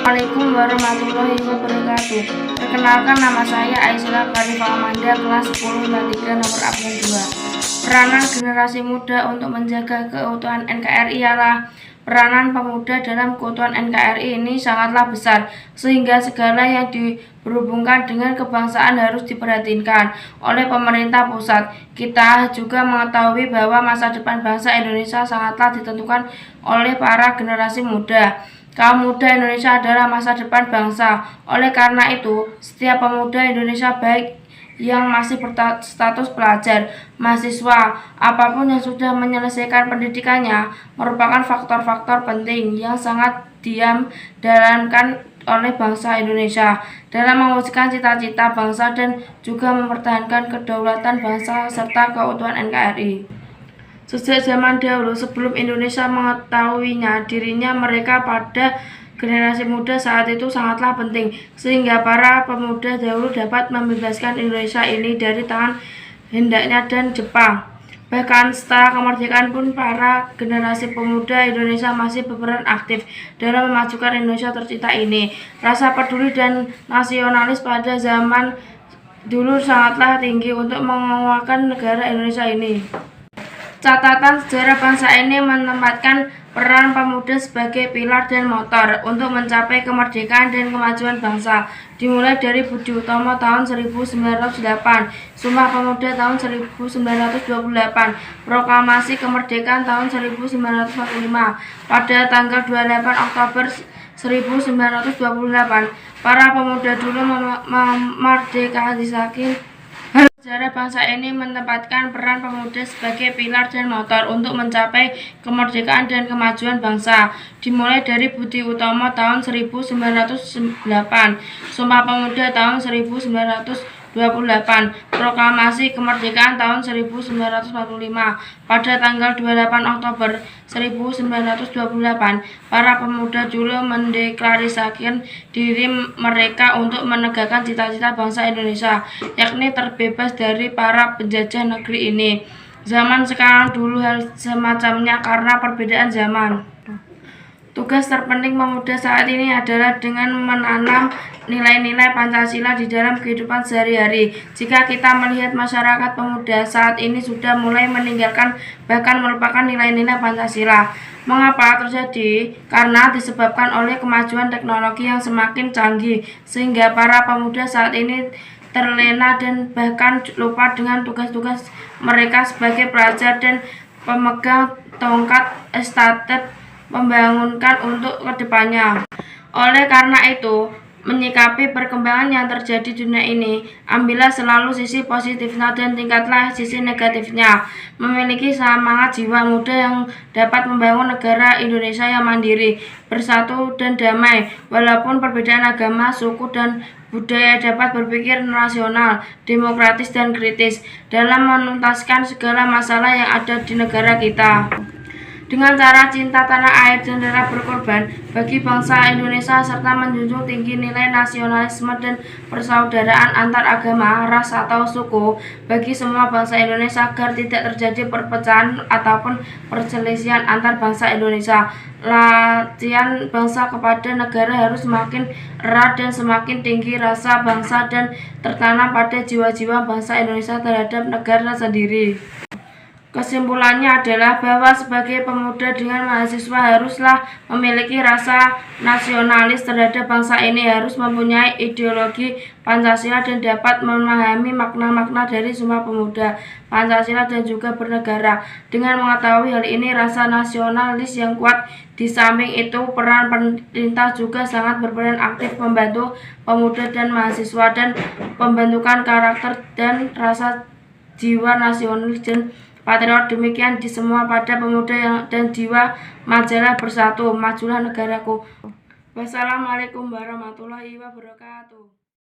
Assalamualaikum warahmatullahi wabarakatuh. Perkenalkan, nama saya Aisyah Karifah Amanda, kelas 10 IPA 3 nomor absen 2. Peranan generasi muda untuk menjaga keutuhan NKRI ialah peranan pemuda dalam keutuhan NKRI ini sangatlah besar, sehingga segala yang berhubungan dengan kebangsaan harus diperhatikan oleh pemerintah pusat. Kita juga mengetahui bahwa masa depan bangsa Indonesia sangatlah ditentukan oleh para generasi muda. Kaum muda Indonesia adalah masa depan bangsa. Oleh karena itu, setiap pemuda Indonesia, baik yang masih berstatus pelajar, mahasiswa, apapun yang sudah menyelesaikan pendidikannya, merupakan faktor-faktor penting yang sangat dijalankan oleh bangsa Indonesia dalam mewujudkan cita-cita bangsa dan juga mempertahankan kedaulatan bangsa serta keutuhan NKRI. Sejak zaman dahulu, sebelum Indonesia mengetahuinya dirinya, mereka pada generasi muda saat itu sangatlah penting, sehingga para pemuda dahulu dapat membebaskan Indonesia ini dari tangan hendaknya dan Jepang. Bahkan setelah kemerdekaan pun para generasi pemuda Indonesia masih berperan aktif dalam memajukan Indonesia tercinta ini. Rasa peduli dan nasionalis pada zaman dulu sangatlah tinggi untuk menguatkan negara Indonesia ini. Catatan sejarah bangsa ini menempatkan peran pemuda sebagai pilar dan motor untuk mencapai kemerdekaan dan kemajuan bangsa. Dimulai dari Budi Utomo tahun 1908, Sumpah Pemuda tahun 1928, Proklamasi Kemerdekaan tahun 1945. Pada tanggal 28 Oktober 1928, para pemuda dulu memerdekakan. Sejarah bangsa ini menempatkan peran pemuda sebagai pilar dan motor untuk mencapai kemerdekaan dan kemajuan bangsa. Dimulai dari Budi Utomo tahun 1908, Sumpah Pemuda tahun 1928, Proklamasi Kemerdekaan tahun 1945. Pada tanggal 28 Oktober 1928, para pemuda dulu mendeklarasikan diri mereka untuk menegakkan cita-cita bangsa Indonesia, yakni terbebas dari para penjajah negeri ini. Zaman sekarang dulu hal semacamnya karena perbedaan zaman. Tugas terpenting pemuda saat ini adalah dengan menanam nilai-nilai Pancasila di dalam kehidupan sehari-hari. Jika kita melihat masyarakat pemuda saat ini sudah mulai meninggalkan bahkan melupakan nilai-nilai Pancasila. Mengapa terjadi? Karena disebabkan oleh kemajuan teknologi yang semakin canggih, sehingga para pemuda saat ini terlena dan bahkan lupa dengan tugas-tugas mereka sebagai pelajar dan pemegang tongkat estafet membangunkan untuk kedepannya. Oleh karena itu, menyikapi perkembangan yang terjadi di dunia ini, ambillah selalu sisi positifnya dan tingkatlah sisi negatifnya. Memiliki semangat jiwa muda yang dapat membangun negara Indonesia yang mandiri, bersatu dan damai. Walaupun perbedaan agama, suku, dan budaya, dapat berpikir nasional, demokratis, dan kritis dalam menuntaskan segala masalah yang ada di negara kita. Dengan cara cinta tanah air dan rela berkorban bagi bangsa Indonesia serta menjunjung tinggi nilai nasionalisme dan persaudaraan antar agama, ras, atau suku bagi semua bangsa Indonesia agar tidak terjadi perpecahan ataupun perselisihan antar bangsa Indonesia. Latihan bangsa kepada negara harus semakin erat dan semakin tinggi rasa bangsa dan tertanam pada jiwa-jiwa bangsa Indonesia terhadap negara sendiri. Kesimpulannya adalah bahwa sebagai pemuda dengan mahasiswa haruslah memiliki rasa nasionalis terhadap bangsa ini, harus mempunyai ideologi Pancasila dan dapat memahami makna-makna dari Sumpah Pemuda, Pancasila, dan juga bernegara. Dengan mengetahui hal ini, rasa nasionalis yang kuat, di samping itu peran pemerintah juga sangat berperan aktif membantu pemuda dan mahasiswa dan pembentukan karakter dan rasa jiwa nasionalis dan patriot. Demikian di semua pada pemuda dan jiwa majalah Bersatu, Majulah Negaraku. Wassalamualaikum warahmatullahi wabarakatuh.